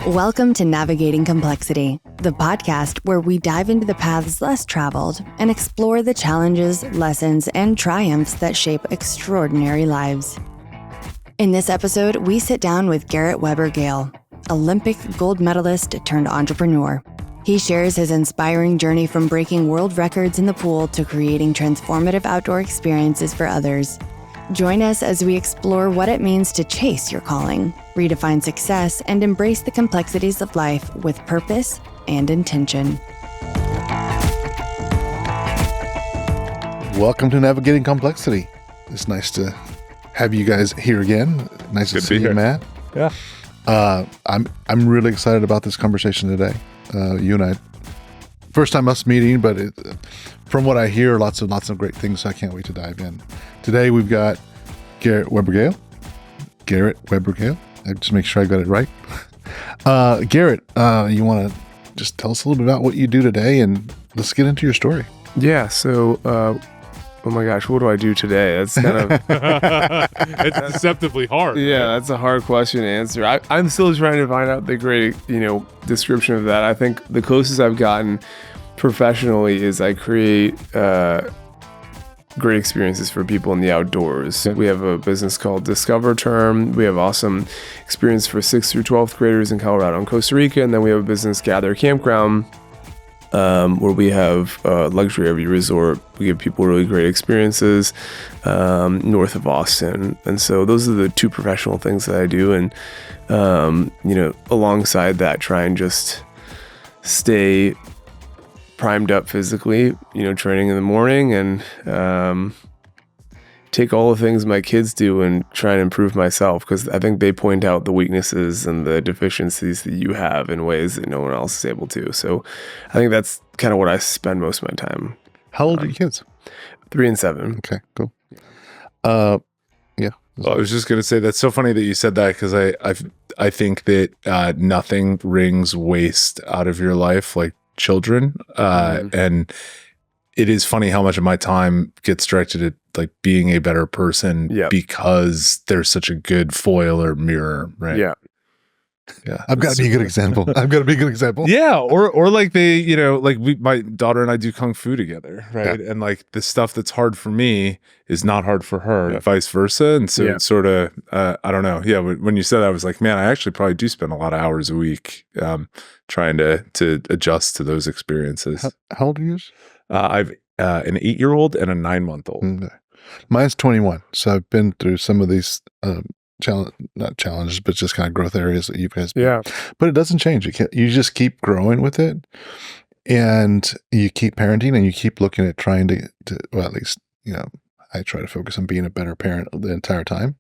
Welcome to Navigating Complexity, the podcast where we dive into the paths less traveled and explore the challenges, lessons, and triumphs that shape extraordinary lives. In this episode, we sit down with Garrett Webber-Gale, Olympic gold medalist turned entrepreneur. He shares his inspiring journey from breaking world records in the pool to creating transformative outdoor experiences for others. Join us as we explore what it means to chase your calling, redefine success, and embrace the complexities of life with purpose and intention. Welcome to Navigating Complexity. It's nice to have you guys here again. Nice to see you, Matt. Yeah. I'm really excited about this conversation today. You and I, first time us meeting, but from what I hear, lots of great things. So I can't wait to dive in. Today we've got Garrett Webber-Gale. Garrett Webber-Gale. I just make sure I got it right. Garrett, you want to just tell us a little bit about what you do today, and let's get into your story. Yeah. So, oh my gosh, what do I do today? That's kind of it's deceptively hard. Yeah, right? That's a hard question to answer. I'm still trying to find out the great, description of that. I think the closest I've gotten professionally is I create great experiences for people in the outdoors. We have a business called Discover Term. We have awesome experience for 6th through 12th graders in Colorado and Costa Rica. And then we have a business, Gather Campground, where we have a luxury RV resort. We give people really great experiences north of Austin. And so those are the two professional things that I do. And, alongside that, try and just stay primed up physically, training in the morning, and take all the things my kids do and try and improve myself, because I think they point out the weaknesses and the deficiencies that you have in ways that no one else is able to. So I think that's kind of what I spend most of my time. How old are your kids? 3 and 7. Okay, cool. Yeah. Well, I was just going to say, that's so funny that you said that, because I think that nothing wrings waste out of your life like children. And it is funny how much of my time gets directed at like being a better person because there's such a good foil or mirror, right? Yeah. Yeah. I've got to be a good example. Yeah. Or like my daughter and I do Kung Fu together, right? Yeah. And like the stuff that's hard for me is not hard for her, vice versa. And so it's sort of, I don't know. Yeah. When you said that, I was like, man, I actually probably do spend a lot of hours a week trying to adjust to those experiences. How old are you? I've an 8-year-old and a 9-month-old. Okay. Mine's 21. So I've been through some of these not challenges, but just kind of growth areas that you guys. Yeah. But it doesn't change. You just keep growing with it, and you keep parenting, and you keep looking at trying to well, at least, I try to focus on being a better parent the entire time.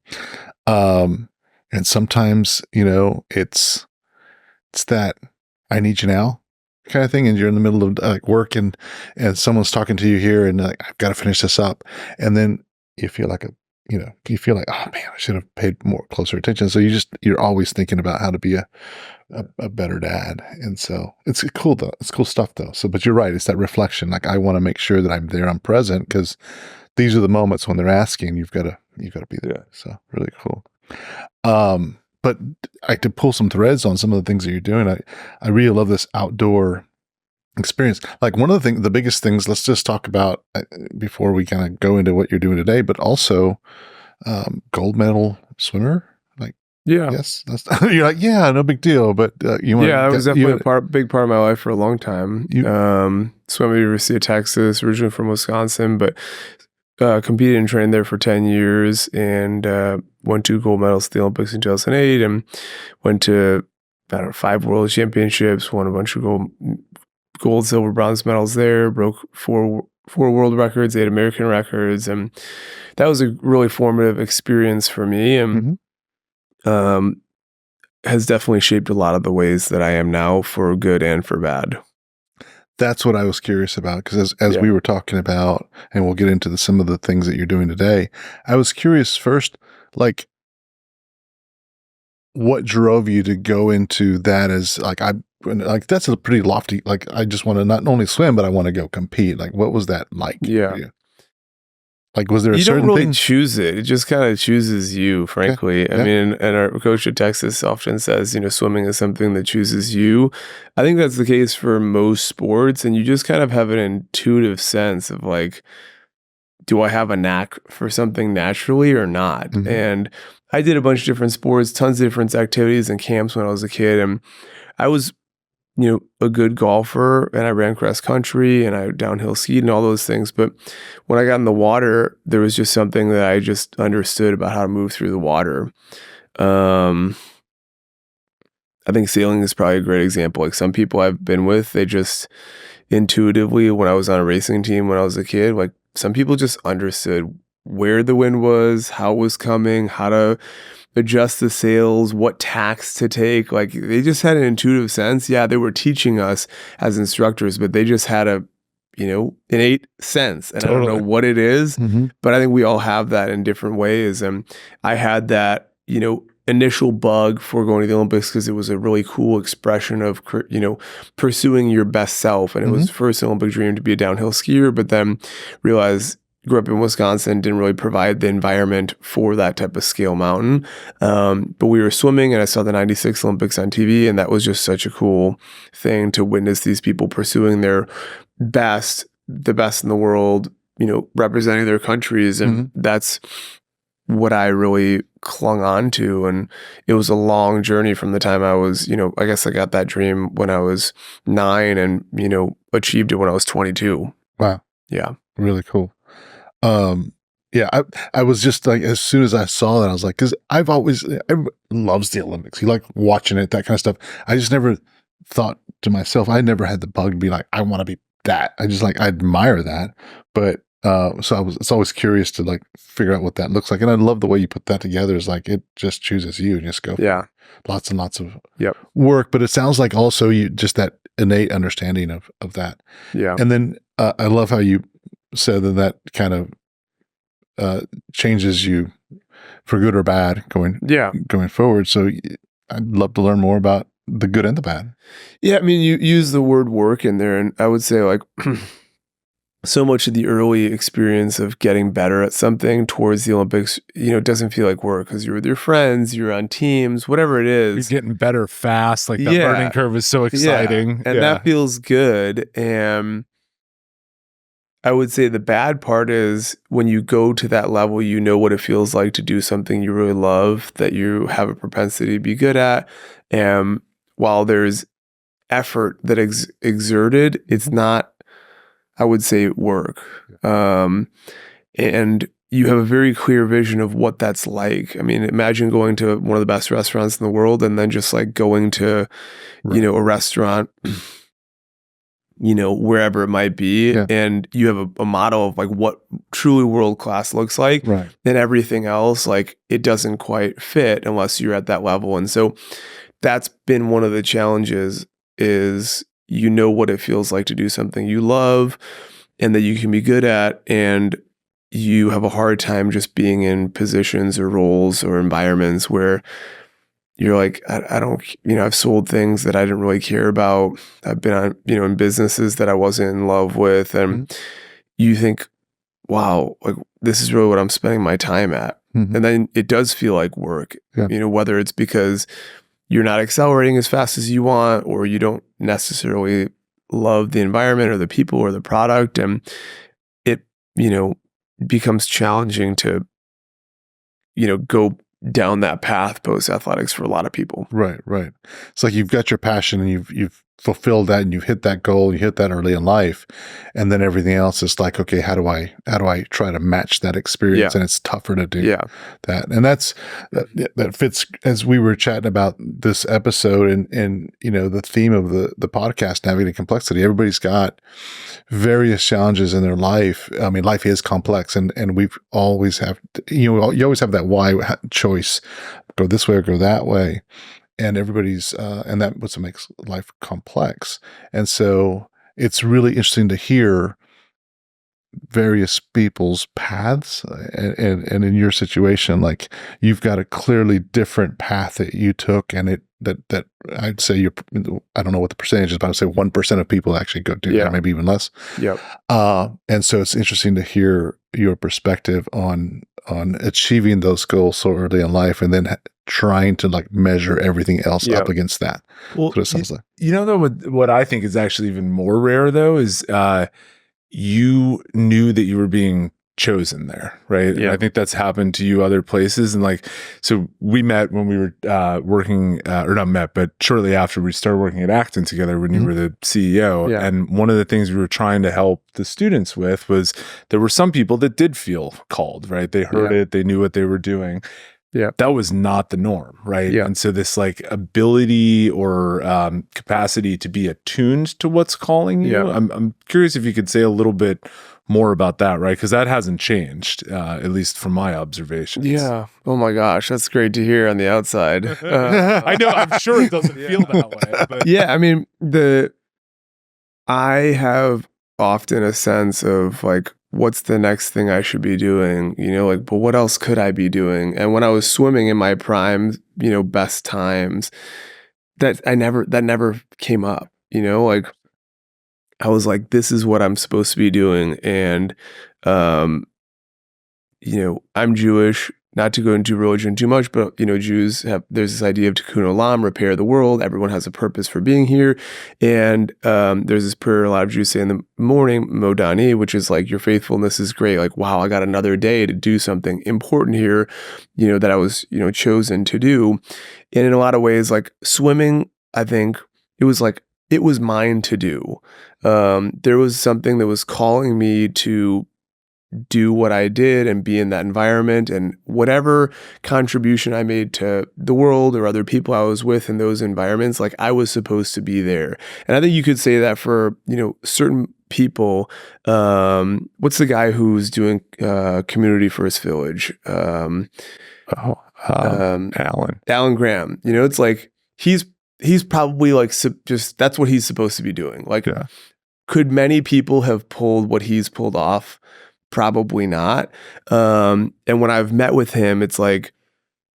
And sometimes, it's that I need you now kind of thing. And you're in the middle of like work and someone's talking to you here, and like, I've got to finish this up. And then you feel like oh man, I should have paid closer attention. So you're always thinking about how to be a better dad. And so it's cool though. It's cool stuff though. So, but you're right. It's that reflection. Like, I want to make sure that I'm there, I'm present, because these are the moments when they're asking, you've got to be there. Yeah. So really cool. But to pull some threads on some of the things that you're doing, I really love this outdoor experience. Like, one of the biggest things, let's just talk about before we kind of go into what you're doing today, but also gold medal swimmer. Like, yes, you're like, yeah, no big deal. But that was definitely a big part of my life for a long time. Swam at the University of Texas, originally from Wisconsin, but competed and trained there for 10 years, and won 2 gold medals at the Olympics in 2008, and went to 5 world championships, won a bunch of gold, silver, bronze medals there, broke 4 world records, 8 American records, and that was a really formative experience for me, and has definitely shaped a lot of the ways that I am now, for good and for bad. That's what I was curious about, because as we were talking about, and we'll get into some of the things that you're doing today, I was curious first, like, what drove you to go into that as that's a pretty lofty, like, I just want to not only swim, but I want to go compete. Like, what was that like for you? Like, was there a You certain don't really thing? choose it. It just kind of chooses you, frankly. Okay. I mean, and our coach at Texas often says, swimming is something that chooses you. I think that's the case for most sports. And you just kind of have an intuitive sense of like, do I have a knack for something naturally or not? Mhm. And I did a bunch of different sports, tons of different activities and camps when I was a kid. And I was a good golfer, and I ran cross country and I downhill skied and all those things. But when I got in the water, there was just something that I just understood about how to move through the water. I think sailing is probably a great example. Like some people I've been with, they just intuitively, when I was on a racing team when I was a kid, like some people just understood where the wind was, how it was coming, how to adjust the sails, what tacks to take. Like they just had an intuitive sense. Yeah, they were teaching us as instructors, but they just had a, innate sense. And I don't know what it is, but I think we all have that in different ways. And I had that, initial bug for going to the Olympics because it was a really cool expression of, pursuing your best self. And it was first Olympic dream to be a downhill skier, but then realized grew up in Wisconsin, didn't really provide the environment for that type of scale mountain. But we were swimming and I saw the 96 Olympics on TV, and that was just such a cool thing to witness these people pursuing their best, the best in the world, representing their countries. And that's what I really clung on to. And it was a long journey from the time I was, I guess I got that dream when I was 9 and, achieved it when I was 22. Wow. Yeah. Really cool. Yeah, I was just like, as soon as I saw that, I was like, because everyone loves the Olympics. You like watching it, that kind of stuff. I just never thought to myself, I never had the bug to be like, I want to be that. I just like, I admire that. But, so it's always curious to like figure out what that looks like. And I love the way you put that together. Is like, it just chooses you and just go, lots and lots of work. But it sounds like also you just that innate understanding of that. Yeah. And then I love how you said that kind of changes you for good or bad going forward. So I'd love to learn more about the good and the bad. Yeah, I mean, you use the word work in there, and I would say like so much of the early experience of getting better at something towards the Olympics, it doesn't feel like work because you're with your friends, you're on teams, whatever it is. You're getting better fast. Like the learning curve is so exciting. Yeah. And that feels good. And I would say the bad part is when you go to that level, what it feels like to do something you really love, that you have a propensity to be good at. And while there's effort that exerted, it's not, I would say, work. And you have a very clear vision of what that's like. I mean, imagine going to one of the best restaurants in the world and then just like going to, a restaurant wherever it might be. Yeah. And you have a model of like what truly world-class looks like. Right. And everything else, like it doesn't quite fit unless you're at that level. And so that's been one of the challenges is, what it feels like to do something you love and that you can be good at. And you have a hard time just being in positions or roles or environments where you're like, I don't, I've sold things that I didn't really care about. I've been on, in businesses that I wasn't in love with. And you think, wow, like this is really what I'm spending my time at. And then it does feel like work, whether it's because you're not accelerating as fast as you want, or you don't necessarily love the environment or the people or the product. And it, becomes challenging to, go down that path post athletics for a lot of people. Right. It's like you've got your passion and you've fulfilled that and you've hit that goal, you hit that early in life. And then everything else is like, okay, how do I try to match that experience? And it's tougher to do that. And that fits as we were chatting about this episode and the theme of the podcast, Navigating Complexity. Everybody's got various challenges in their life. I mean, life is complex and we've always have, you always have that why choice, go this way or go that way. And everybody's, and that's what makes life complex. And so it's really interesting to hear various people's paths. And in your situation, like you've got a clearly different path that you took and it that I'd say I don't know what the percentage is, but I'd say 1% of people actually go do that, maybe even less. Yep. And so it's interesting to hear your perspective on achieving those goals so early in life, and then trying to like measure everything else up against that. Well, that's what it sounds like. You know, though, what I think is actually even more rare, though, is you knew that you were being chosen there, right? Yeah. And I think that's happened to you other places. And like, so we met when we were working, or not met, but shortly after we started working at Acton together when you were the CEO. Yeah. And one of the things we were trying to help the students with was there were some people that did feel called, right? They heard it, they knew what they were doing. Yeah. That was not the norm, right? Yeah. And so this like ability or capacity to be attuned to what's calling you. Yeah. I'm curious if you could say a little bit more about that, right? Because that hasn't changed, at least from my observations. Yeah. Oh my gosh, that's great to hear on the outside. I know. I'm sure it doesn't feel that way. But. Yeah. I mean, I have often a sense of like, what's the next thing I should be doing? You know, like, but what else could I be doing? And when I was swimming in my prime, you know, best times, that never came up, you know, like I was like, this is what I'm supposed to be doing. And, you know, I'm Jewish, not to go into religion too much, but, you know, there's this idea of tikkun olam, repair the world. Everyone has a purpose for being here. And there's this prayer a lot of Jews say in the morning, modani, which is like, your faithfulness is great. Like, wow, I got another day to do something important here, you know, that I was, you know, chosen to do. And in a lot of ways, like swimming, I think it was mine to do. There was something that was calling me to do what I did and be in that environment, and whatever contribution I made to the world or other people I was with in those environments, like I was supposed to be there. And I think you could say that for, you know, certain people. What's the guy who's doing Community First Village? Alan Graham. You know, it's like he's probably like just that's what he's supposed to be doing. Like, could many people have pulled what he's pulled off? Probably not. And when I've met with him, it's like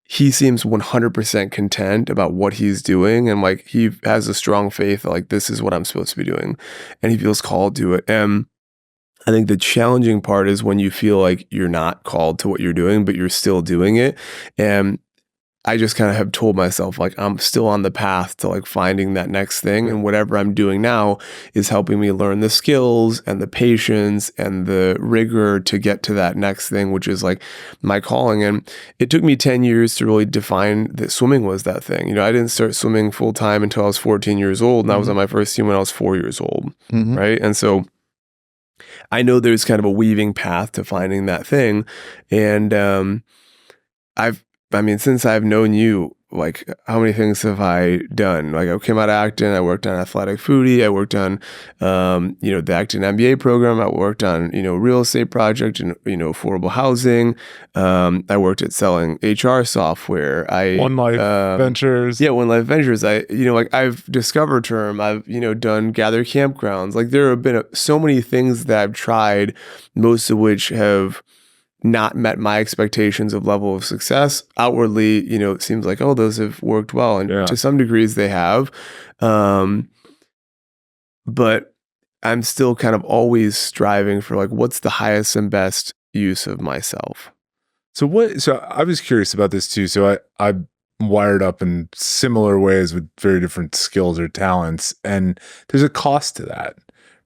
he seems 100% content about what he's doing, and like he has a strong faith that like this is what I'm supposed to be doing, and he feels called to it. And I think the challenging part is when you feel like you're not called to what you're doing, but you're still doing it. And I just kind of have told myself, like, I'm still on the path to like finding that next thing. And whatever I'm doing now is helping me learn the skills and the patience and the rigor to get to that next thing, which is like my calling. And it took me 10 years to really define that swimming was that thing. You know, I didn't start swimming full time until I was 14 years old. And I was on my first team when I was 4 years old. Right. And so I know there's kind of a weaving path to finding that thing. And since I've known you, like, how many things have I done? Like, I came out of Acton, I worked on Athletic Foodie, I worked on, the Acton MBA program, I worked on, real estate project and, affordable housing. I worked at selling HR software. One Life Ventures. Yeah, One Life Ventures. I've discovered term, I've, done gather campgrounds. Like, there have been so many things that I've tried, most of which have not met my expectations of level of success. Outwardly, it seems like, oh, those have worked well. And to some degrees they have. But I'm still kind of always striving for like, what's the highest and best use of myself? So I was curious about this too. So I'm wired up in similar ways with very different skills or talents. And there's a cost to that.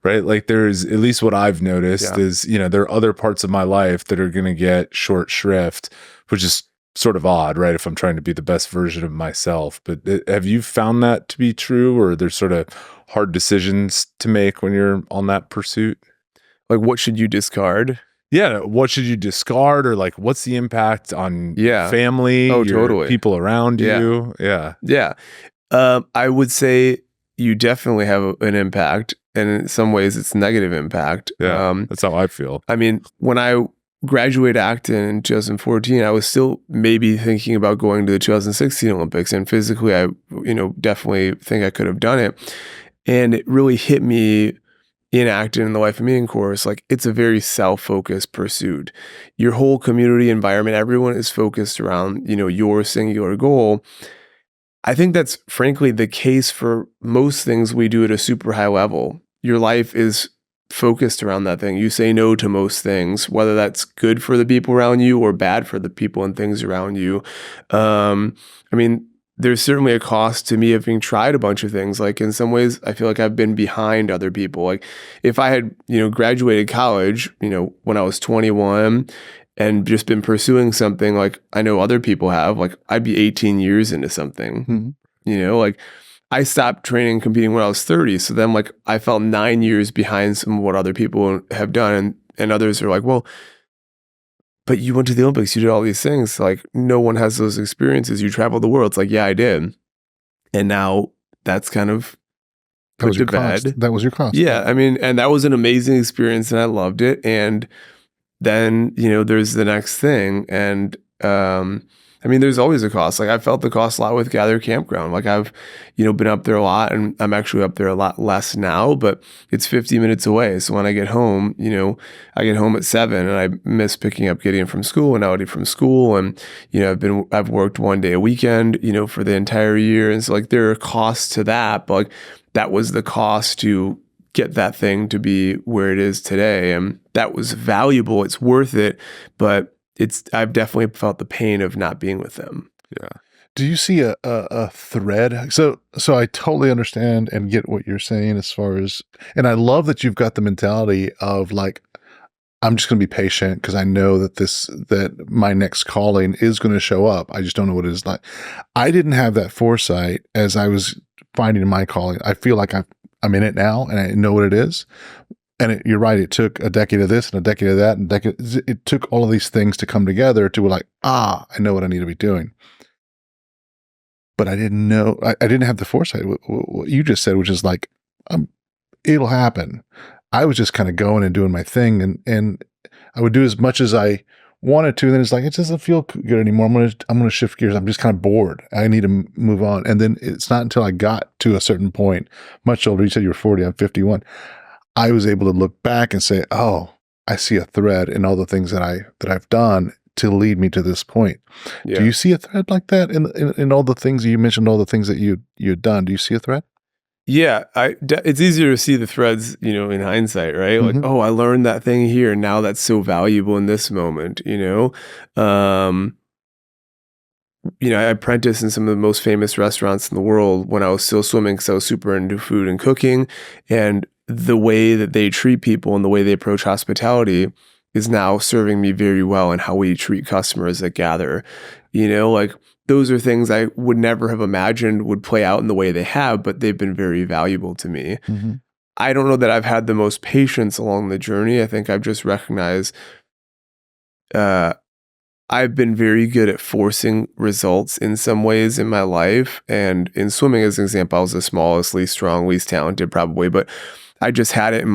Right? Like there's, at least what I've noticed is, there are other parts of my life that are going to get short shrift, which is sort of odd, right? If I'm trying to be the best version of myself. But have you found that to be true, or there's sort of hard decisions to make when you're on that pursuit? Like, what should you discard? Yeah. What should you discard, or like, what's the impact on family, totally, people around you? Yeah. Yeah. I would say you definitely have an impact. And in some ways, it's negative impact. Yeah, that's how I feel. I mean, when I graduated Acton in 2014, I was still maybe thinking about going to the 2016 Olympics. And physically, I, definitely think I could have done it. And it really hit me in Acton in the Life of Meaning course. Like, it's a very self-focused pursuit. Your whole community environment, everyone is focused around, your singular goal. I think that's frankly the case for most things we do at a super high level. Your life is focused around that thing. You say no to most things, whether that's good for the people around you or bad for the people and things around you. I mean, there's certainly a cost to me having tried a bunch of things. Like in some ways, I feel like I've been behind other people. Like if I had, graduated college, when I was 21 and just been pursuing something like I know other people have, like I'd be 18 years into something, like I stopped training and competing when I was 30. So then like I felt 9 years behind some of what other people have done. And others are like, well, but you went to the Olympics, you did all these things. Like no one has those experiences. You traveled the world. It's like, yeah, I did. And now that's kind of put to bed. That was your cost. Yeah. I mean, and that was an amazing experience and I loved it. And then, there's the next thing. And, I mean, there's always a cost. Like I felt the cost a lot with Gather Campground. Like I've, been up there a lot and I'm actually up there a lot less now, but it's 50 minutes away. So when I get home, I get home at 7 and I miss picking up Gideon from school and Audi from school. And, I've worked 1 day a weekend, for the entire year. And so like there are costs to that, but like that was the cost to get that thing to be where it is today. And that was valuable. It's worth it. But I've definitely felt the pain of not being with them. Yeah. Do you see a thread? So I totally understand and get what you're saying as far as, and I love that you've got the mentality of like, I'm just going to be patient because I know that my next calling is going to show up. I just don't know what it is like. I didn't have that foresight as I was finding my calling. I feel like I'm in it now and I know what it is. And you're right. It took a decade of this and a decade of that, and it took all of these things to come together to like, I know what I need to be doing. But I didn't know. I didn't have the foresight. What you just said, which is like, it'll happen. I was just kind of going and doing my thing, and I would do as much as I wanted to. And then it's like it doesn't feel good anymore. I'm gonna shift gears. I'm just kind of bored. I need to move on. And then it's not until I got to a certain point, much older. You said you were 40. I'm 51. I was able to look back and say, oh, I see a thread in all the things that I've done to lead me to this point. Yeah. Do you see a thread like that in all the things you mentioned, all the things that you'd done? Do you see a thread? Yeah, it's easier to see the threads, in hindsight, right? Like, oh, I learned that thing here, and now that's so valuable in this moment, I apprenticed in some of the most famous restaurants in the world when I was still swimming because I was super into food and cooking, and the way that they treat people and the way they approach hospitality is now serving me very well in how we treat customers at Gather. Like those are things I would never have imagined would play out in the way they have, but they've been very valuable to me. Mm-hmm. I don't know that I've had the most patience along the journey. I think I've just recognized I've been very good at forcing results in some ways in my life. And in swimming, as an example, I was the smallest, least strong, least talented probably, but I just had it in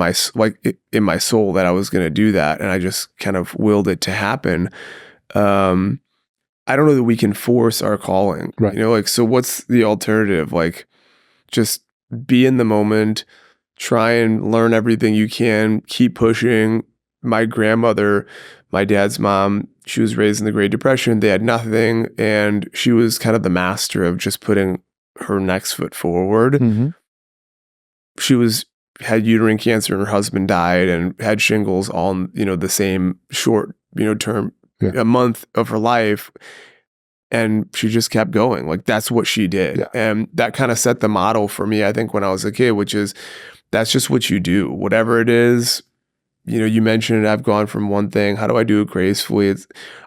my soul that I was going to do that. And I just kind of willed it to happen. I don't know that we can force our calling, right? So what's the alternative? Like just be in the moment, try and learn everything you can, keep pushing. My grandmother, my dad's mom, she was raised in the Great Depression. They had nothing. And she was kind of the master of just putting her next foot forward. Mm-hmm. She had uterine cancer and her husband died and had shingles all in, the same short, term, a month of her life. And she just kept going. Like that's what she did. Yeah. And that kind of set the model for me, I think, when I was a kid, which is that's just what you do. Whatever it is, you mentioned it, I've gone from one thing. How do I do it gracefully?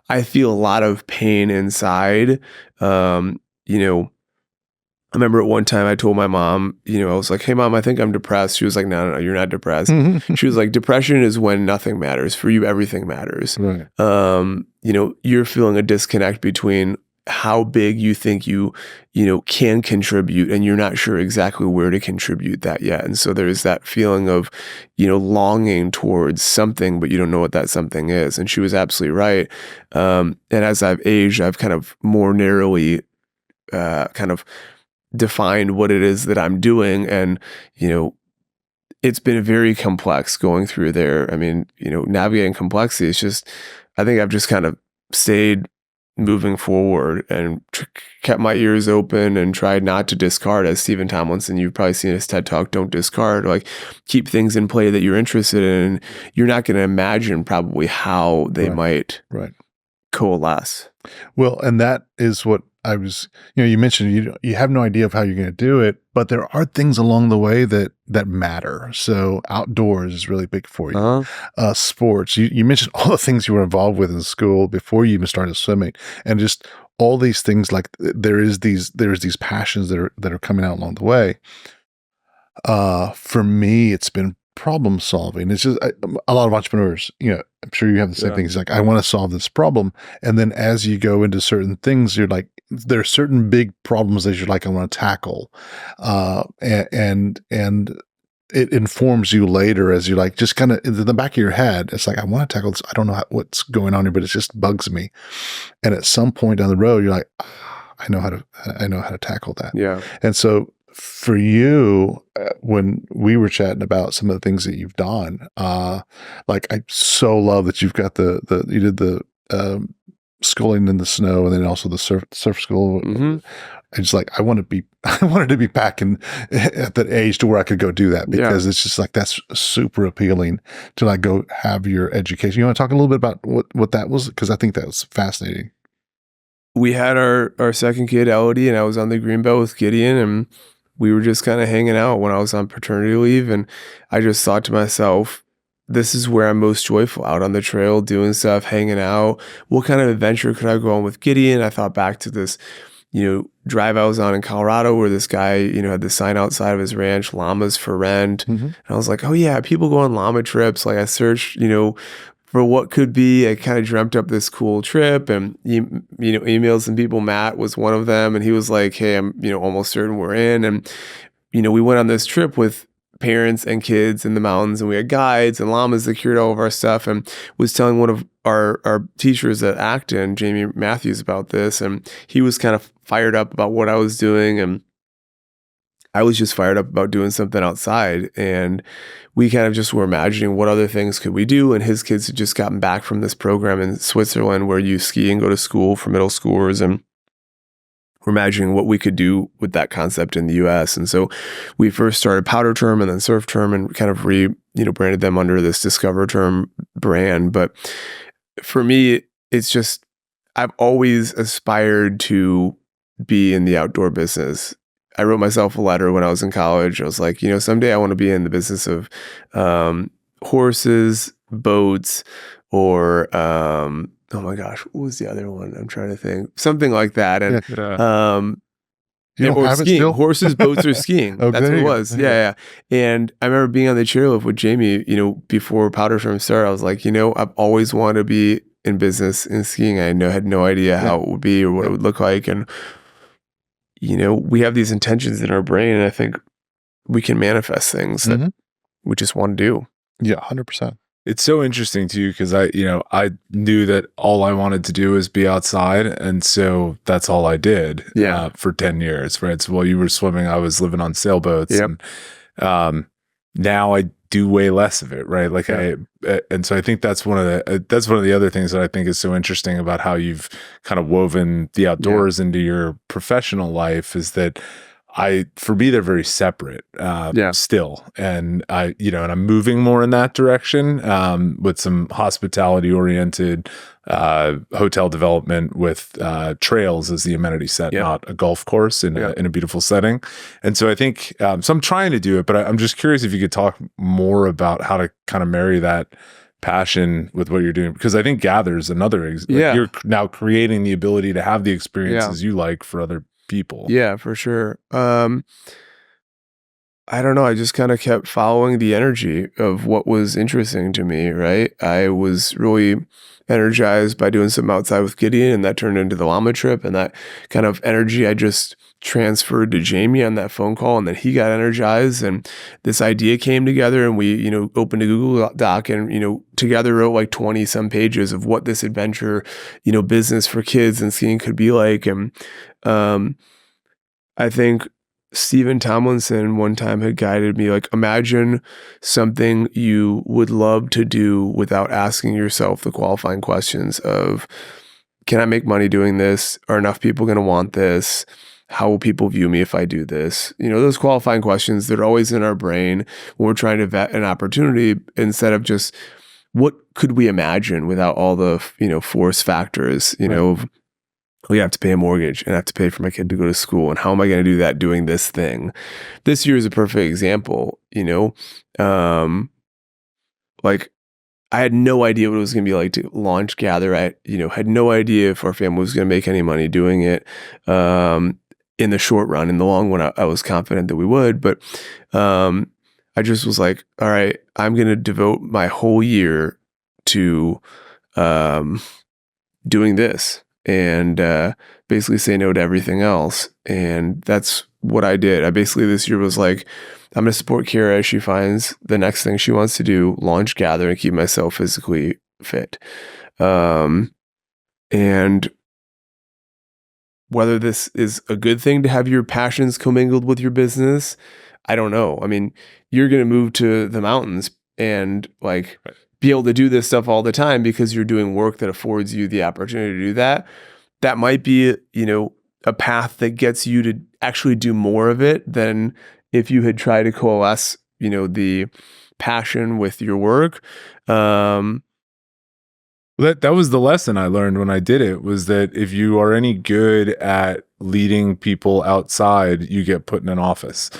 I feel a lot of pain inside. I remember at one time I told my mom, I was like, hey mom, I think I'm depressed. She was like, no, you're not depressed. She was like, depression is when nothing matters. For you, everything matters. Right. You're feeling a disconnect between how big you think you can contribute, and you're not sure exactly where to contribute that yet. And so there's that feeling of, longing towards something, but you don't know what that something is. And she was absolutely right. And as I've aged, I've kind of more narrowly kind of defined what it is that I'm doing. And, it's been very complex going through there. I mean, navigating complexity is just, I think I've just kind of stayed moving forward, and kept my ears open and tried not to discard. As Stephen Tomlinson, you've probably seen his TED Talk, don't discard, like keep things in play that you're interested in. You're not going to imagine probably how they might coalesce. Well, and that is what I was, you mentioned you have no idea of how you're going to do it, but there are things along the way that matter. So outdoors is really big for you. Sports, you mentioned all the things you were involved with in school before you even started swimming, and just all these things, like there's these passions that are coming out along the way. For me, it's been problem solving. It's just a lot of entrepreneurs, I'm sure you have the same thing. It's like, I want to solve this problem. And then as you go into certain things, you're like, there are certain big problems that you're like, I want to tackle. And it informs you later as you like, just kind of in the back of your head, it's like, I want to tackle this. I don't know what's going on here, but it just bugs me. And at some point down the road, you're like, I know how to tackle that. Yeah. And so for you, when we were chatting about some of the things that you've done, like I so love that you've got you did the schooling in the snow, and then also the surf school. It's like I wanted to be back at that age to where I could go do that, because it's just like that's super appealing to like go have your education. You want to talk a little bit about what that was, because I think that was fascinating. We had our second kid, Elodie, and I was on the Greenbelt with Gideon, and we were just kind of hanging out when I was on paternity leave. And I just thought to myself, this is where I'm most joyful, out on the trail, doing stuff, hanging out. What kind of adventure could I go on with Gideon? I thought back to this, drive I was on in Colorado where this guy, had the sign outside of his ranch, llamas for rent. And I was like, oh yeah, people go on llama trips. Like I searched, for what could be. I kind of dreamt up this cool trip, and emailed some people. Matt was one of them, and he was like, hey, I'm almost certain we're in. And we went on this trip with parents and kids in the mountains, and we had guides and llamas that cured all of our stuff, and was telling one of our teachers at Acton, Jamie Matthews, about this, and he was kind of fired up about what I was doing, and I was just fired up about doing something outside. And we kind of just were imagining what other things could we do. And his kids had just gotten back from this program in Switzerland where you ski and go to school for middle schoolers. And we're imagining what we could do with that concept in the US. And so we first started Powder Term and then Surf Term, and kind of branded them under this Discover Term brand. But for me, it's just, I've always aspired to be in the outdoor business. I wrote myself a letter when I was in college. I was like, someday I want to be in the business of horses, boats, or oh my gosh, what was the other one? I'm trying to think. Something like that. And or skiing. Horses, boats, or skiing. That's what it was. Yeah. And I remember being on the chairlift with Jamie, before Powder Term started. I was like, I've always wanted to be in business in skiing. I had no idea how it would be or what it would look like. And we have these intentions in our brain, and I think we can manifest things that we just want to do. Yeah, 100%. It's so interesting too, because I knew that all I wanted to do was be outside, and so that's all I did. For 10 years, right? So while you were swimming, I was living on sailboats. Yep. And now I do way less of it, right? Like and so I think that's one of the other things that I think is so interesting about how you've kind of woven the outdoors into your professional life, is that for me, they're very separate, still. And and I'm moving more in that direction, with some hospitality oriented, hotel development with, trails as the amenity set, not a golf course in a beautiful setting. And so I think, so I'm trying to do it, but I'm just curious if you could talk more about how to kind of marry that passion with what you're doing, because I think Gather's another, you're now creating the ability to have the experiences you like for other people. Yeah, for sure. I don't know. I just kind of kept following the energy of what was interesting to me, right? I was really energized by doing something outside with Gideon, and that turned into the llama trip, and that kind of energy I just transferred to Jamie on that phone call, and then he got energized, and this idea came together, and we, opened a Google Doc, and, together wrote like 20 some pages of what this adventure, business for kids and skiing could be like. And I think Stephen Tomlinson one time had guided me, like, imagine something you would love to do without asking yourself the qualifying questions of, can I make money doing this? Are enough people going to want this? How will people view me if I do this? Those qualifying questions, they're always in our brain when we're trying to vet an opportunity, instead of just what could we imagine without all the, force factors, we have to pay a mortgage and I have to pay for my kid to go to school. And how am I going to do that doing this thing? This year is a perfect example, like I had no idea what it was going to be like to launch Gather. I, had no idea if our family was going to make any money doing it. In the short run, in the long run, I was confident that we would, but I just was like, all right, I'm going to devote my whole year to doing this and basically say no to everything else. And that's what I did. I basically this year was like, I'm going to support Kira as she finds the next thing she wants to do, launch Gather, and keep myself physically fit. And whether this is a good thing to have your passions commingled with your business, I don't know. I mean, you're going to move to the mountains and be able to do this stuff all the time because you're doing work that affords you the opportunity to do that. That might be, a path that gets you to actually do more of it than if you had tried to coalesce, the passion with your work. That was the lesson I learned when I did it, was that if you are any good at leading people outside, you get put in an office.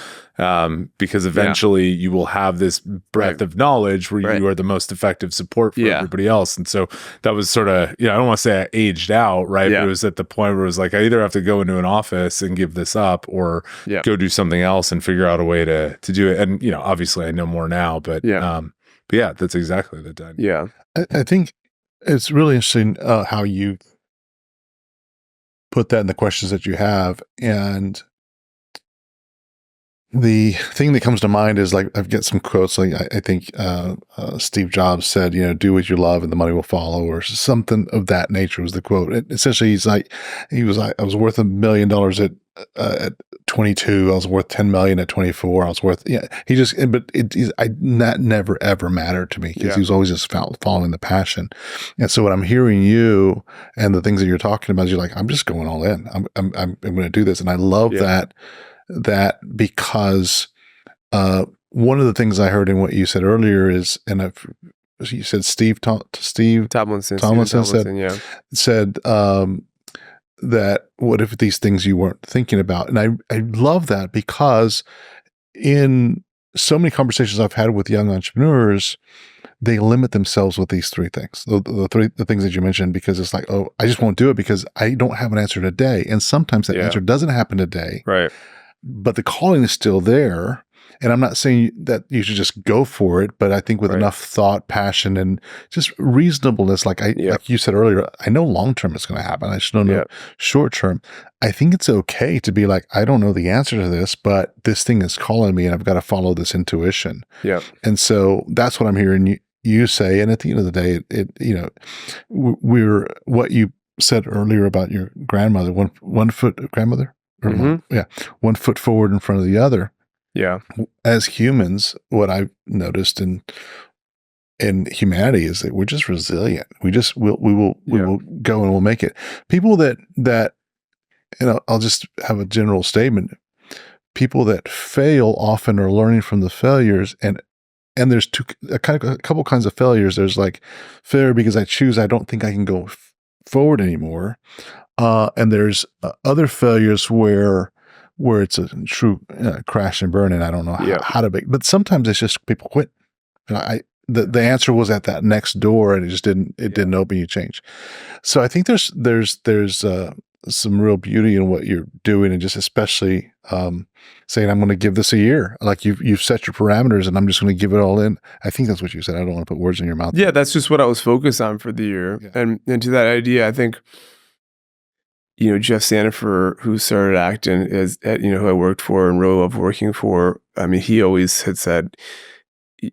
Because eventually you will have this breadth of knowledge where you are the most effective support for everybody else. And so that was sort of, I don't want to say I aged out, right? But it was at the point where it was like, I either have to go into an office and give this up or go do something else and figure out a way to do it. And, obviously I know more now, but that's exactly the dynamic. Yeah. I think it's really interesting how you put that in the questions that you have. And the thing that comes to mind is I've got some quotes. I think Steve Jobs said, do what you love and the money will follow, or something of that nature was the quote. Essentially, he was like, I was worth $1 million at 22. I was worth 10 million at 24. I was worth, that never ever mattered to me because he was always just following the passion. And so what I'm hearing you and the things that you're talking about is you're like, I'm just going all in. I'm going to do this. And I love that because one of the things I heard in what you said earlier is, and you said Steve Tomlinson said that what if these things you weren't thinking about? And I love that because in so many conversations I've had with young entrepreneurs, they limit themselves with these three things, the things that you mentioned, because it's like, oh, I just won't do it because I don't have an answer today. And sometimes that answer doesn't happen today. Right. But the calling is still there. And I'm not saying that you should just go for it, but I think with enough thought, passion, and just reasonableness, like you said earlier, I know long-term it's going to happen. I just don't know short-term. I think it's okay to be like, I don't know the answer to this, but this thing is calling me and I've got to follow this intuition. Yeah. And so that's what I'm hearing you say. And at the end of the day, we're what you said earlier about your grandmother, one foot grandmother, or one foot forward in front of the other. Yeah. As humans, what I've noticed in humanity is that we're just resilient. We will go and we'll make it. People that I'll just have a general statement. People that fail often are learning from the failures, and there's a couple kinds of failures. There's like failure because I don't think I can go forward anymore. And there's other failures where it's a true crash and burn, and I don't know how to make. But sometimes it's just people quit. The answer was at that next door, and it just didn't open you change. So I think there's some real beauty in what you're doing, and just especially saying I'm going to give this a year. Like you've set your parameters, and I'm just going to give it all in. I think that's what you said. I don't want to put words in your mouth. Yeah, that's just what I was focused on for the year, and to that idea, I think. Jeff Sandifer, who started Acton, who I worked for and really loved working for. I mean, he always had said,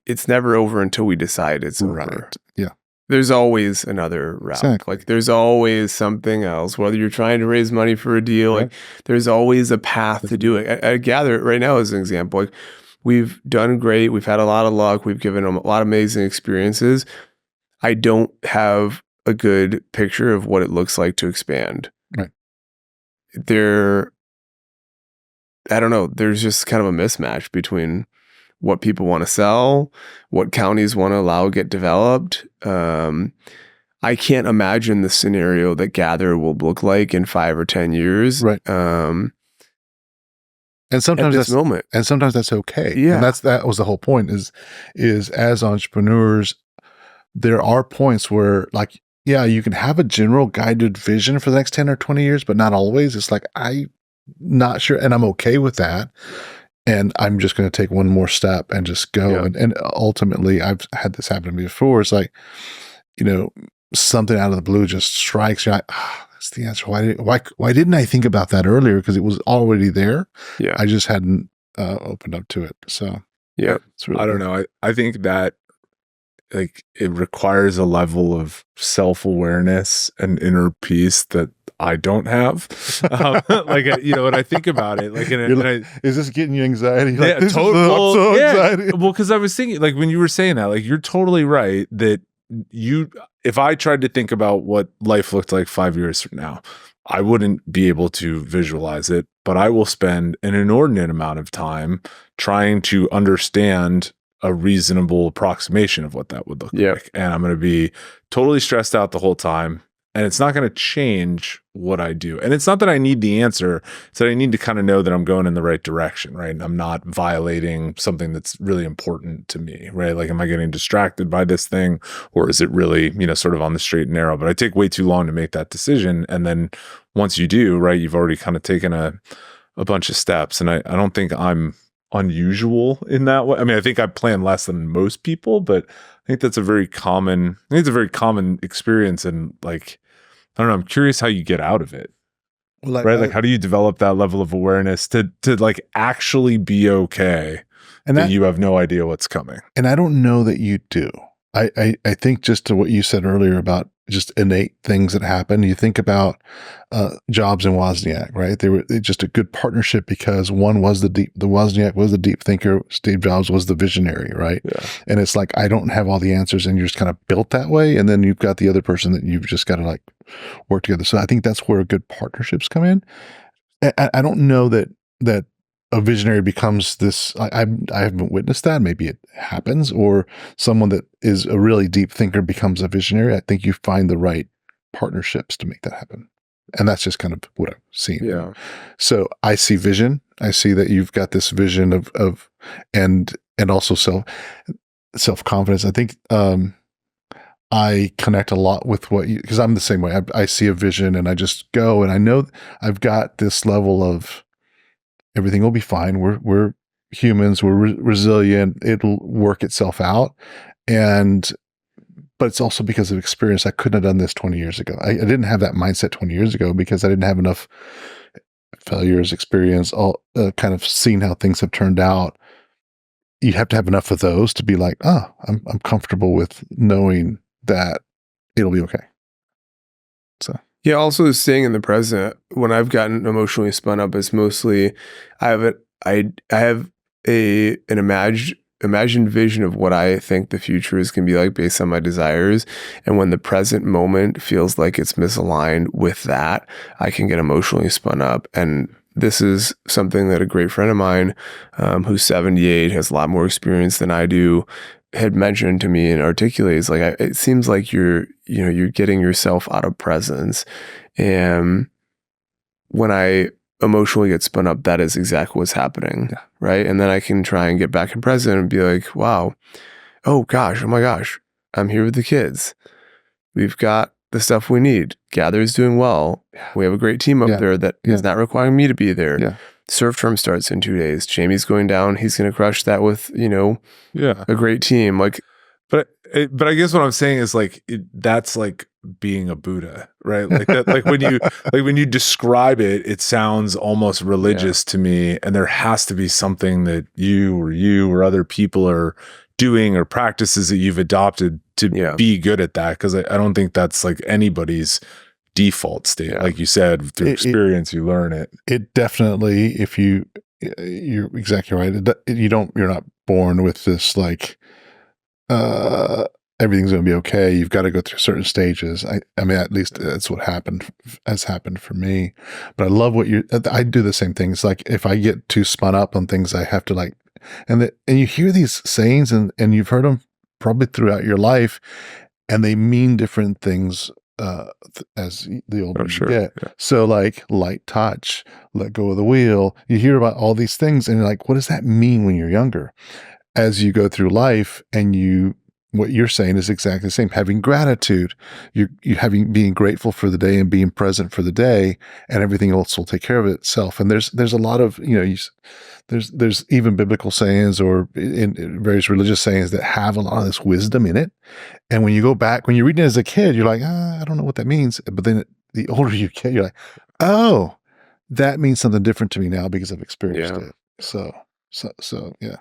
"It's never over until we decide it's over." Yeah, there's always another route. Exactly. Like there's always something else. Whether you're trying to raise money for a deal, like there's always a path to do it. I gather right now as an example, like we've done great. We've had a lot of luck. We've given them a lot of amazing experiences. I don't have a good picture of what it looks like to expand. Right. I don't know, there's just kind of a mismatch between what people want to sell, what counties want to allow get developed. I can't imagine the scenario that Gather will look like in 5 or 10 years. Right. And sometimes that's okay. Yeah. And that was the whole point is as entrepreneurs, there are points where like, yeah, you can have a general guided vision for the next 10 or 20 years, but not always. It's like, I'm not sure. And I'm okay with that. And I'm just going to take one more step and just go. Yeah. And ultimately I've had this happen to me before. It's like, something out of the blue just strikes you. That's the answer. Why didn't I think about that earlier? Because it was already there. Yeah. I just hadn't opened up to it. So yeah, it's really I don't know. I think that like it requires a level of self-awareness and inner peace that I don't have. Like, when I think about it, like, is this getting you anxiety? Yeah, Like, totally. anxiety. Well, because I was thinking, like, when you were saying that, like, you're totally right that if I tried to think about what life looked like 5 years from now, I wouldn't be able to visualize it, but I will spend an inordinate amount of time trying to understand a reasonable approximation of what that would look like. And I'm going to be totally stressed out the whole time. And it's not going to change what I do. And it's not that I need the answer. It's that I need to kind of know that I'm going in the right direction, right? And I'm not violating something that's really important to me, right? Like, am I getting distracted by this thing, or is it really, sort of on the straight and narrow? But I take way too long to make that decision. And then once you do, right, you've already kind of taken a bunch of steps. And I don't think I'm unusual in that way. I mean, I think I plan less than most people, but I think it's a very common experience. And like, I don't know, I'm curious how you get out of it. Right? Like, how do you develop that level of awareness to like actually be okay and that you have no idea what's coming? And I don't know that you do. I think just to what you said earlier about just innate things that happen. You think about Jobs and Wozniak, right? They were just a good partnership because one was the Wozniak was the deep thinker, Steve Jobs was the visionary, right? Yeah. And it's like, I don't have all the answers, and you're just kind of built that way. And then you've got the other person that you've just got to like work together. So I think that's where good partnerships come in. I don't know that a visionary becomes this. I haven't witnessed that. Maybe it happens, or someone that is a really deep thinker becomes a visionary. I think you find the right partnerships to make that happen. And that's just kind of what I've seen. Yeah. So I see vision. I see that you've got this vision of and also self-confidence. I think I connect a lot with what you, because I'm the same way. I see a vision and I just go, and I know I've got this level of everything will be fine. We're humans. We're resilient. It'll work itself out. But it's also because of experience. I couldn't have done this 20 years ago. I didn't have that mindset 20 years ago because I didn't have enough failures, experience, all kind of seeing how things have turned out. You have to have enough of those to be like, I'm comfortable with knowing that it'll be okay. So. Yeah, also staying in the present. When I've gotten emotionally spun up, it's mostly I have an imagined vision of what I think the future is going to be like based on my desires. And when the present moment feels like it's misaligned with that, I can get emotionally spun up. And this is something that a great friend of mine, who's 78, has a lot more experience than I do, had mentioned to me and articulates, like, it seems like you're getting yourself out of presence. And when I emotionally get spun up, that is exactly what's happening. Yeah. Right. And then I can try and get back in present and be like, wow, oh my gosh, I'm here with the kids. We've got the stuff we need. Gather is doing well. We have a great team up there that is not requiring me to be there. Yeah. Surf term starts in 2 days. Jamie's going down. He's going to crush that with, a great team. Like, but I guess what I'm saying is like, that's like being a Buddha, right? Like that, like when you describe it, it sounds almost religious to me. And there has to be something that you or other people are doing, or practices that you've adopted to be good at that. Cause I don't think that's like anybody's default state. Yeah. Like you said, through experience, you learn it. It definitely, if you're exactly right. You're not born with this like, everything's going to be okay. You've got to go through certain stages. I mean, at least that's what has happened for me. But I love I do the same things. Like if I get too spun up on things, I have to and you hear these sayings and you've heard them probably throughout your life, and they mean different things as the older you get. Yeah. So like light touch, let go of the wheel. You hear about all these things and you're like, what does that mean when you're younger? As you go through life and what you're saying is exactly the same. Having gratitude, being grateful for the day and being present for the day, and everything else will take care of itself. And there's a lot of, there's even biblical sayings or in various religious sayings that have a lot of this wisdom in it. And when you go back, when you're reading it as a kid, you're like, I don't know what that means. But then the older you get, you're like, oh, that means something different to me now because I've experienced it. So yeah.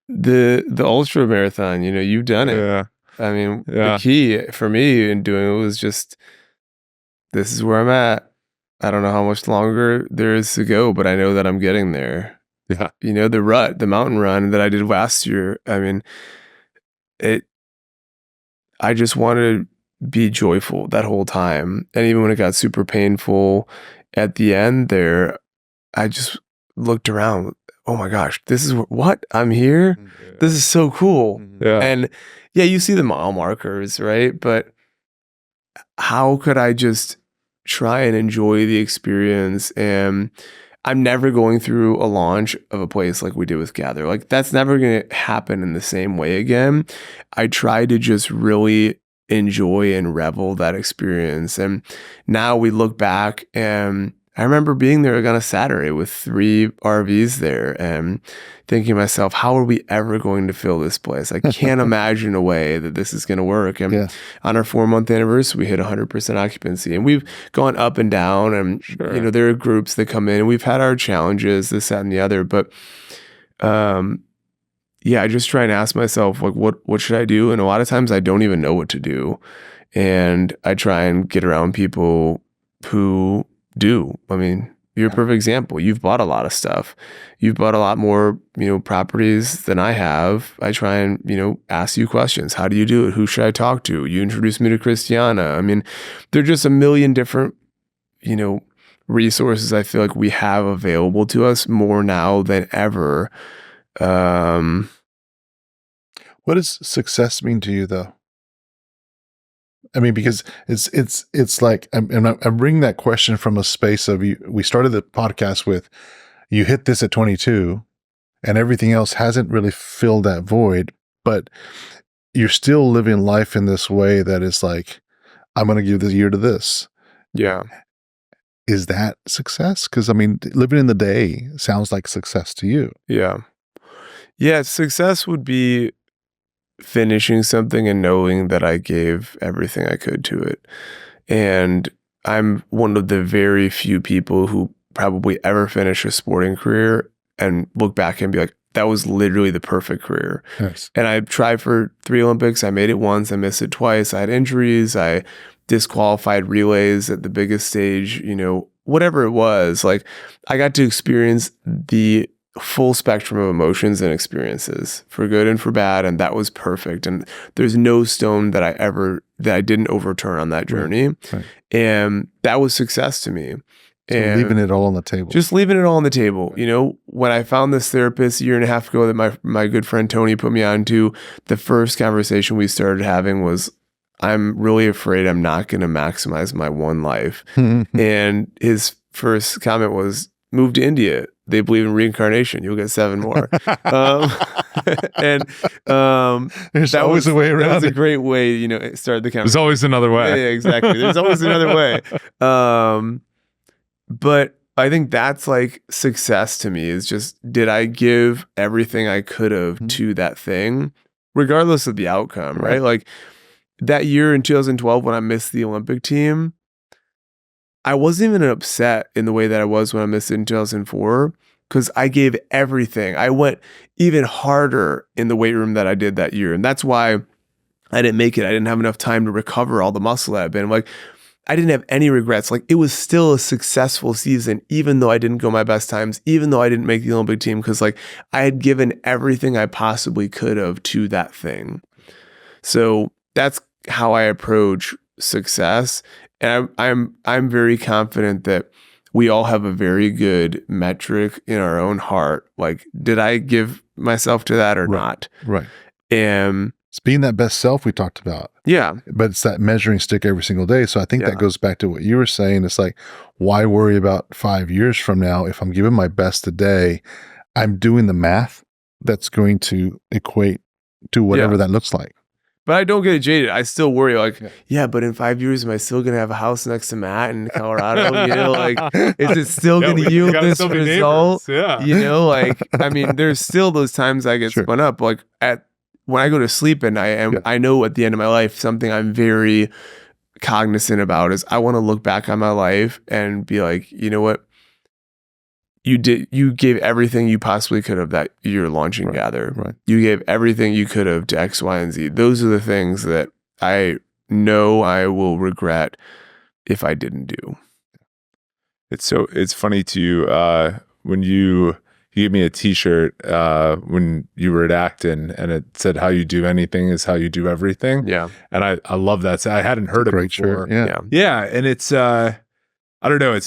The ultra marathon, you've done it. Yeah. I mean, the key for me in doing it was just, this is where I'm at. I don't know how much longer there is to go, but I know that I'm getting there. Yeah. The mountain run that I did last year, I mean, I just wanted to be joyful that whole time. And even when it got super painful at the end there, I just looked around. Oh my gosh, this is what I'm here. Yeah. This is so cool. Yeah. And you see the mile markers, right? But how could I just try and enjoy the experience? And I'm never going through a launch of a place like we did with Gather. Like that's never going to happen in the same way again. I try to just really enjoy and revel that experience. And now we look back and I remember being there on a Saturday with 3 RVs there and thinking to myself, how are we ever going to fill this place? I can't imagine a way that this is going to work. And on our 4-month anniversary, we hit 100% occupancy. And we've gone up and down. And, there are groups that come in and we've had our challenges, this, that, and the other. But, I just try and ask myself, like, what should I do? And a lot of times I don't even know what to do. And I try and get around people who do. I mean, you're a perfect example. You've bought a lot of stuff. You've bought a lot more, properties than I have. I try and, ask you questions. How do you do it? Who should I talk to? You introduced me to Christiana. I mean, there are just a million different, resources I feel like we have available to us more now than ever. What does success mean to you though? I mean, because it's like I'm bringing that question from a space of you. We started the podcast with, you hit this at 22, and everything else hasn't really filled that void. But you're still living life in this way that is like, I'm going to give this year to this. Yeah, is that success? Because I mean, living in the day sounds like success to you. Yeah. Success would be finishing something and knowing that I gave everything I could to it. And I'm one of the very few people who probably ever finish a sporting career and look back and be like, that was literally the perfect career. Yes. And I tried for 3 Olympics. I made it once. I missed it twice. I had injuries. I disqualified relays at the biggest stage, whatever it was. Like I got to experience the full spectrum of emotions and experiences for good and for bad. And that was perfect. And there's no stone that I didn't overturn on that journey. Right. And that was success to me. So and leaving it all on the table. Just leaving it all on the table. When I found this therapist a year and a half ago that my good friend Tony put me on to, the first conversation we started having was, I'm really afraid I'm not going to maximize my one life. And his first comment was, move to India. They believe in reincarnation. You'll get 7 more. And there's always a way around. That was a great way, it started the conversation. There's always another way. Yeah, exactly. There's always another way. But I think that's like success to me, is just, did I give everything I could have to that thing, regardless of the outcome, right? Like that year in 2012 when I missed the Olympic team, I wasn't even upset in the way that I was when I missed it in 2004, because I gave everything. I went even harder in the weight room that I did that year. And that's why I didn't make it. I didn't have enough time to recover all the muscle that I've been. Like, I didn't have any regrets. Like, it was still a successful season, even though I didn't go my best times, even though I didn't make the Olympic team, because like I had given everything I possibly could have to that thing. So that's how I approach success. And I'm very confident that we all have a very good metric in our own heart. Like, did I give myself to that or not? Right. And it's being that best self we talked about. Yeah. But it's that measuring stick every single day. So I think that goes back to what you were saying. It's like, why worry about 5 years from now? If I'm giving my best today, I'm doing the math that's going to equate to whatever that looks like. But I don't get jaded. I still worry, like, but in 5 years, am I still going to have a house next to Matt in Colorado? You know, like, is it still going to yield this result? Yeah. You know, like, I mean, there's still those times I get spun up. Like, when I go to sleep at night, I know at the end of my life, something I'm very cognizant about is I want to look back on my life and be like, you know what? You gave everything you possibly could have that year launching Gather. Right. You gave everything you could have to X, Y, and Z. Those are the things that I know I will regret if I didn't do. It's funny too, when you gave me a t-shirt when you were at Acton and it said, how you do anything is how you do everything. Yeah. And I love that. I hadn't heard it Great before. Shirt. Yeah. And it's, I don't know.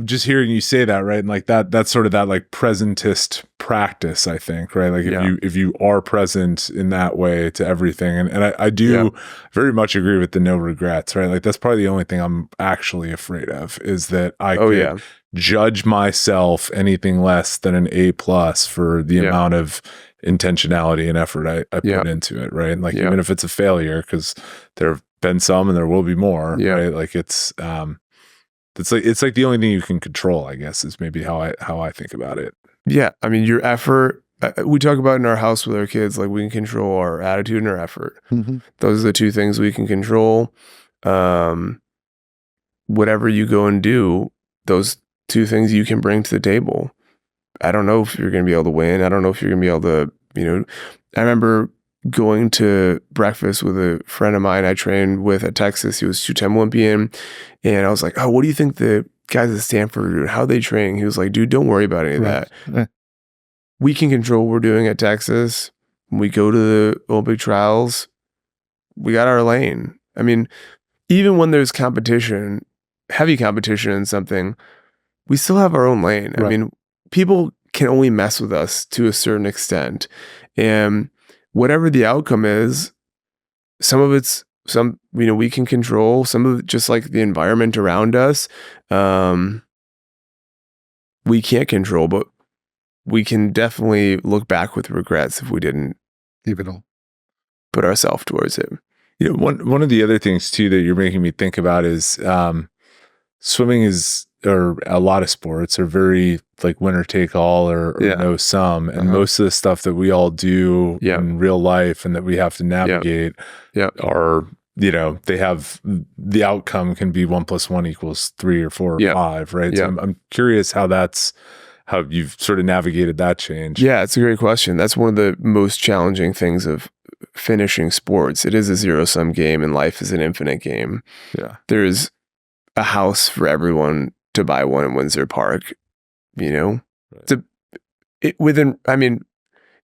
Just hearing you say that, right? And like that's sort of that like presentist practice, I think, right? Like if you are present in that way to everything. And I do very much agree with the no regrets, right? Like that's probably the only thing I'm actually afraid of is that I could judge myself anything less than an A+ for the amount of intentionality and effort I put into it, right? And like even if it's a failure, because there have been some and there will be more, right? Like it's like the only thing you can control, I guess, is maybe how I think about it. Yeah. I mean, your effort, we talk about in our house with our kids, like we can control our attitude and our effort. Mm-hmm. Those are the two things we can control. Whatever you go and do, those two things you can bring to the table. I don't know if you're going to be able to win. I don't know if you're going to be able to, you know, I remember going to breakfast with a friend of mine I trained with at Texas. He was 2-time Olympian. And I was like, oh, what do you think the guys at Stanford are doing? How are they training? He was like, dude, don't worry about any of that. We can control what we're doing at Texas. When we go to the Olympic trials, we got our lane. I mean, even when there's competition, heavy competition in something, we still have our own lane. I mean, people can only mess with us to a certain extent. And whatever the outcome is, some of it's we can control, some of it just like the environment around us. We can't control, but we can definitely look back with regrets if we didn't give it all, put ourselves towards it. You know, one of the other things too that you're making me think about is swimming or a lot of sports are very like winner take all or no sum. And most of the stuff that we all do in real life and that we have to navigate are, you know, they have the outcome can be 1 + 1 = 3 or 4 or 5, right? So I'm curious how you've sort of navigated that change. Yeah, it's a great question. That's one of the most challenging things of finishing sports. It is a zero-sum game and life is an infinite game. Yeah. There's a house for everyone to buy one in Windsor Park, you know?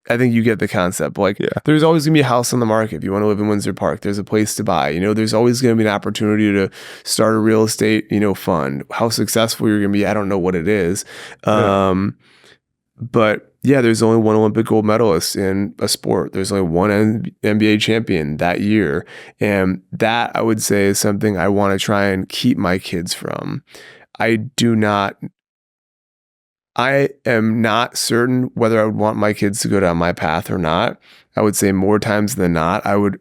I think you get the concept. Like, there's always going to be a house on the market. If you want to live in Windsor Park, there's a place to buy. You know, there's always going to be an opportunity to start a real estate, you know, fund. How successful you're going to be, I don't know what it is. But yeah, there's only one Olympic gold medalist in a sport. There's only one NBA champion that year. And that, I would say, is something I want to try and keep my kids from. I am not certain whether I would want my kids to go down my path or not. I would say more times than not, I would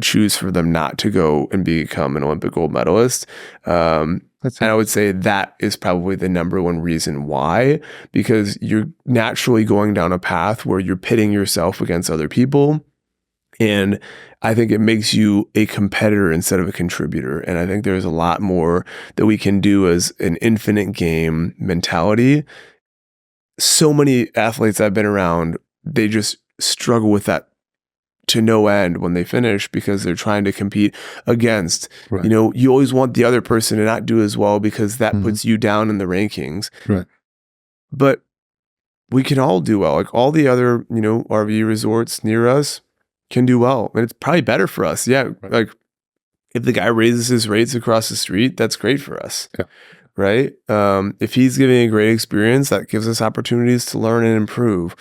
choose for them not to go and become an Olympic gold medalist. And I would say that is probably the number one reason why, because you're naturally going down a path where you're pitting yourself against other people. And I think it makes you a competitor instead of a contributor. And I think there's a lot more that we can do as an infinite game mentality. So many athletes I've been around, they just struggle with that to no end when they finish because they're trying to compete against, you know, you always want the other person to not do as well because that puts you down in the rankings. Right. But we can all do well. Like all the other, you know, RV resorts near us, can do well. And it's probably better for us. Yeah. Right. Like if the guy raises his rates across the street, that's great for us. Yeah. Right. If he's giving a great experience, that gives us opportunities to learn and improve.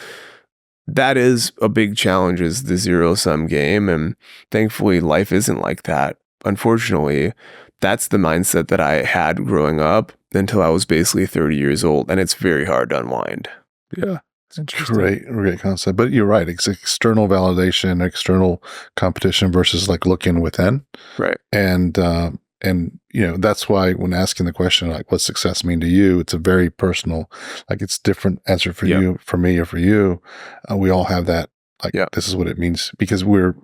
That is a big challenge, is the zero-sum game. And thankfully, life isn't like that. Unfortunately, that's the mindset that I had growing up until I was basically 30 years old. And it's very hard to unwind. Yeah. Great concept. But you're right. It's external validation, external competition versus like looking within. Right. And that's why when asking the question, like, what's success mean to you? It's a very personal, like it's different answer for you, for me, or for you. We all have that, like, this is what it means, because we're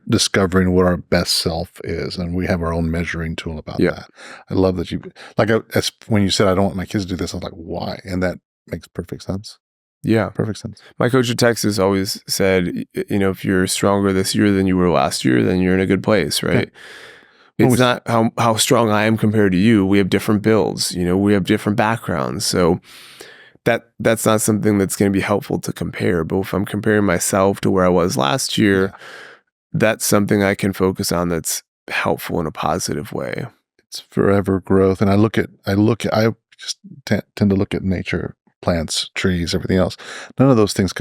discovering what our best self is, and we have our own measuring tool about that. I love that when you said, I don't want my kids to do this, I was like, why? And that makes perfect sense. Yeah. Perfect sense. My coach at Texas always said, if you're stronger this year than you were last year, then you're in a good place, right? Yeah. It's not how strong I am compared to you. We have different builds, we have different backgrounds. So that's not something that's going to be helpful to compare. But if I'm comparing myself to where I was last year, that's something I can focus on that's helpful in a positive way. It's forever growth. And I just tend to look at nature, plants, trees, everything else. None of those things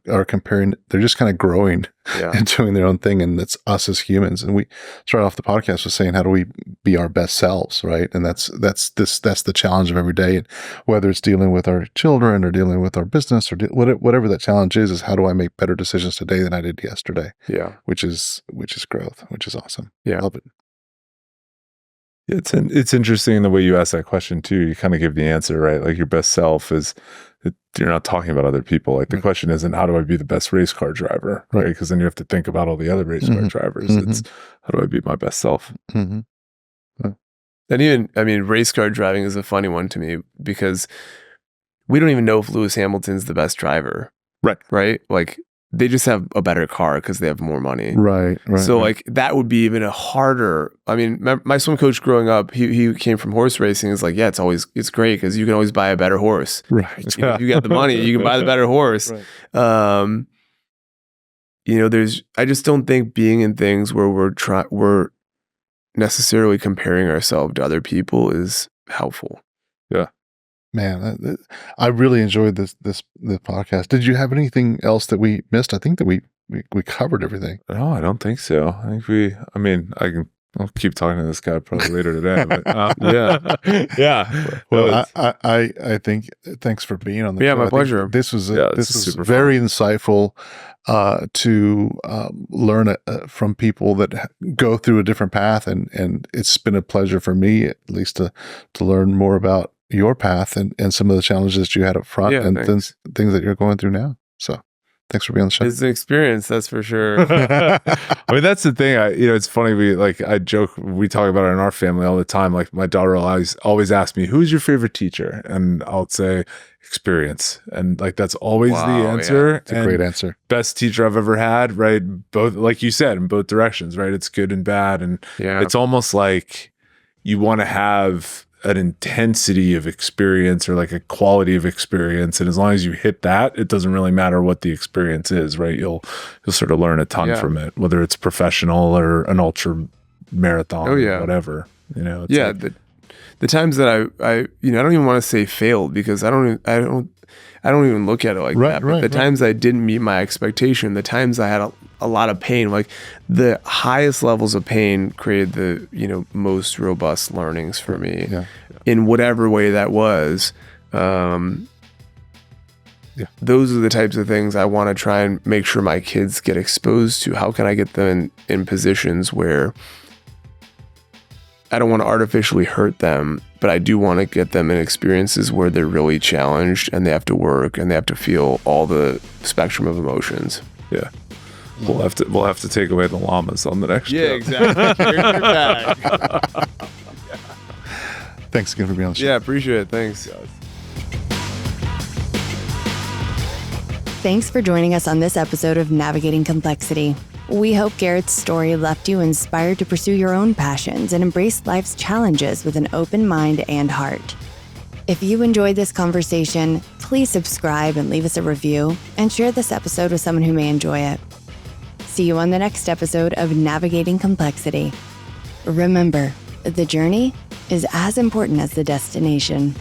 are comparing. They're just kind of growing and doing their own thing. And that's us as humans. And we started off the podcast with saying, how do we be our best selves? Right. And that's the challenge of every day. And whether it's dealing with our children or dealing with our business or whatever that challenge is how do I make better decisions today than I did yesterday? Yeah. Which is growth, which is awesome. Yeah. I love it. It's interesting the way you ask that question too. You kind of give the answer, right? Like your best self is, you're not talking about other people. Like the question isn't how do I be the best race car driver, right? Because then you have to think about all the other race car drivers. It's how do I be my best self? And even, race car driving is a funny one to me because we don't even know if Lewis Hamilton's the best driver. Right? Like they just have a better car because they have more money. Right. So like that would be even a harder. My swim coach growing up, he came from horse racing. It's like, it's great because you can always buy a better horse. Right. If you got the money, you can buy the better horse. Right. I just don't think being in things where we're necessarily comparing ourselves to other people is helpful. Yeah. Man, I really enjoyed this podcast. Did you have anything else that we missed? I think that we covered everything. No, I don't think so. I think I'll keep talking to this guy probably later today. But, yeah. Well, I think thanks for being on the show. My pleasure. This was very insightful to learn from people that go through a different path, and it's been a pleasure for me at least to learn more about your path and some of the challenges that you had up front and things that you're going through now. So thanks for being on the show. It's an experience, that's for sure. That's the thing. It's funny. I joke, we talk about it in our family all the time. Like my daughter will always ask me, who's your favorite teacher? And I'll say experience. And like, that's always the answer. Yeah. It's a great answer. Best teacher I've ever had, right? Both, like you said, in both directions, right? It's good and bad. And it's almost like you want to have an intensity of experience or like a quality of experience, and as long as you hit that, it doesn't really matter what the experience is, right? You'll sort of learn a ton from it, whether it's professional or an ultra marathon or whatever. The times that I don't even want to say failed because I don't even look at it like that. But the times I didn't meet my expectation, the times I had a lot of pain, like the highest levels of pain created the most robust learnings for me in whatever way that was. Those are the types of things I want to try and make sure my kids get exposed to. How can I get them in positions where I don't want to artificially hurt them, but I do want to get them in experiences where they're really challenged and they have to work and they have to feel all the spectrum of emotions. Yeah. We'll have to take away the llamas on the next show. Yeah, exactly. You're back. Thanks again for being on the show. Yeah, appreciate it. Thanks. Thanks for joining us on this episode of Navigating Complexity. We hope Garrett's story left you inspired to pursue your own passions and embrace life's challenges with an open mind and heart. If you enjoyed this conversation, please subscribe and leave us a review, and share this episode with someone who may enjoy it. See you on the next episode of Navigating Complexity. Remember, the journey is as important as the destination.